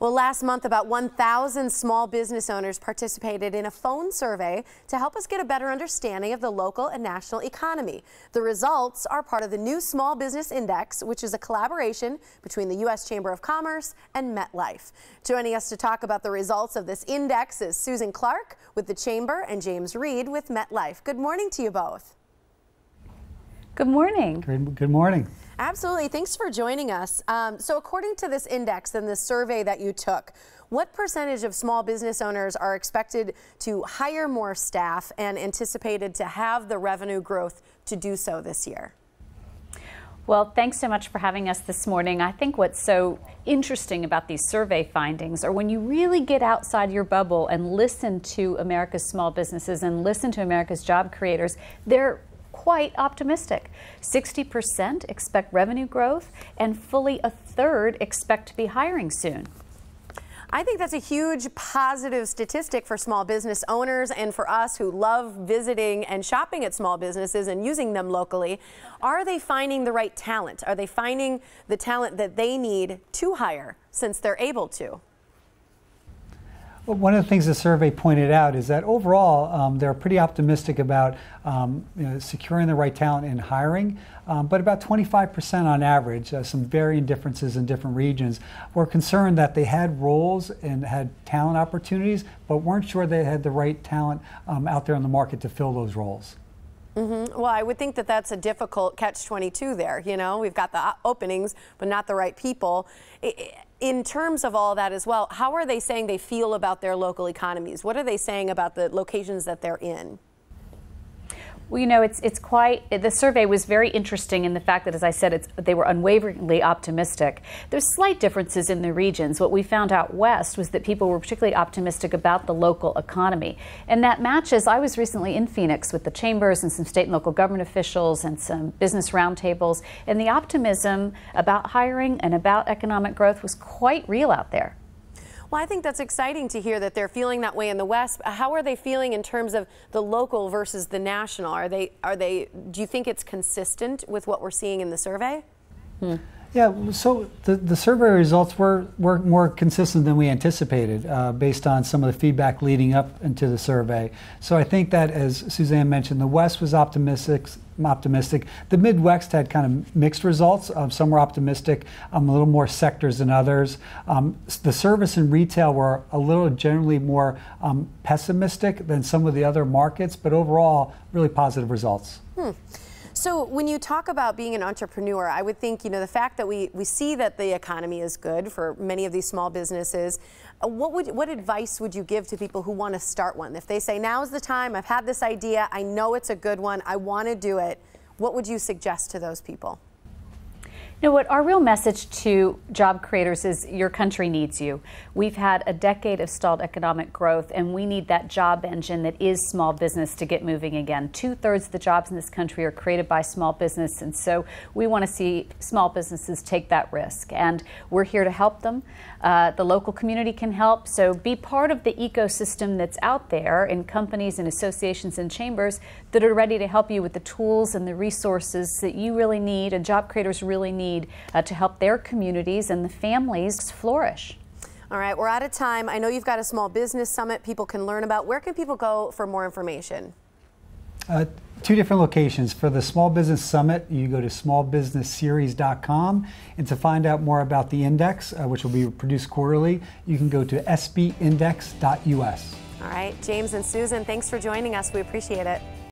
Well, last month, about 1,000 small business owners participated in a phone survey to help us get a better understanding of the local and national economy. The results are part of the new Small Business Index, which is a collaboration between the U.S. Chamber of Commerce and MetLife. Joining us to talk about the results of this index is Suzanne Clark with the Chamber and James Reid with MetLife. Good morning to you both. Good morning. Good morning. Absolutely. Thanks for joining us. So according to this index and this survey that you took, what percentage of small business owners are expected to hire more staff and anticipated to have the revenue growth to do so this year? Well, thanks so much for having us this morning. I think what's so interesting about these survey findings are when you really get outside your bubble and listen to America's small businesses and listen to America's job creators, they're quite optimistic. 60% expect revenue growth, and fully a third expect to be hiring soon. I think that's a huge positive statistic for small business owners and for us who love visiting and shopping at small businesses and using them locally. Are they finding the right talent? Are they finding the talent that they need to hire since they're able to? Well, one of the things the survey pointed out is that overall they're pretty optimistic about securing the right talent and hiring, but about 25% on average, some varying differences in different regions, were concerned that they had roles and had talent opportunities, but weren't sure they had the right talent out there in the market to fill those roles. Well, I would think that that's a difficult catch-22 there. You know, we've got the openings, but not the right people. In terms of all that as well, how are they saying they feel about their local economies? What are they saying about the locations that they're in? Well, you know, the survey was very interesting in the fact that, as I said, they were unwaveringly optimistic. There's slight differences in the regions. What we found out west was that people were particularly optimistic about the local economy. And that matches, I was recently in Phoenix with the chambers and some state and local government officials and some business roundtables, and the optimism about hiring and about economic growth was quite real out there. Well, I think that's exciting to hear that they're feeling that way in the West. How are they feeling in terms of the local versus the national? Do you think it's consistent with what we're seeing in the survey? Yeah, so the survey results were more consistent than we anticipated based on some of the feedback leading up into the survey. So I think that, as Suzanne mentioned, the West was optimistic. The Midwest had kind of mixed results. Some were optimistic, a little more sectors than others. The service and retail were a little generally more pessimistic than some of the other markets, but overall, really positive results. So when you talk about being an entrepreneur, I would think, you know, the fact that we see that the economy is good for many of these small businesses, what advice would you give to people who want to start one? If they say, now's the time, I've had this idea, I know it's a good one, I want to do it, what would you suggest to those people? You know what, our real message to job creators is your country needs you. We've had a decade of stalled economic growth, and we need that job engine that is small business to get moving again. 2/3 of the jobs in this country are created by small business, and so we want to see small businesses take that risk. And we're here to help them. The local community can help, so be part of the ecosystem that's out there in companies and associations and chambers that are ready to help you with the tools and the resources that you really need and job creators really need to help their communities and the families flourish. All right, we're out of time. I know you've got a small business summit people can learn about. Where can people go for more information? Two different locations. For the Small Business Summit, you go to smallbusinessseries.com, and to find out more about the index, which will be produced quarterly, you can go to sbindex.us. All right, James and Susan, thanks for joining us. We appreciate it.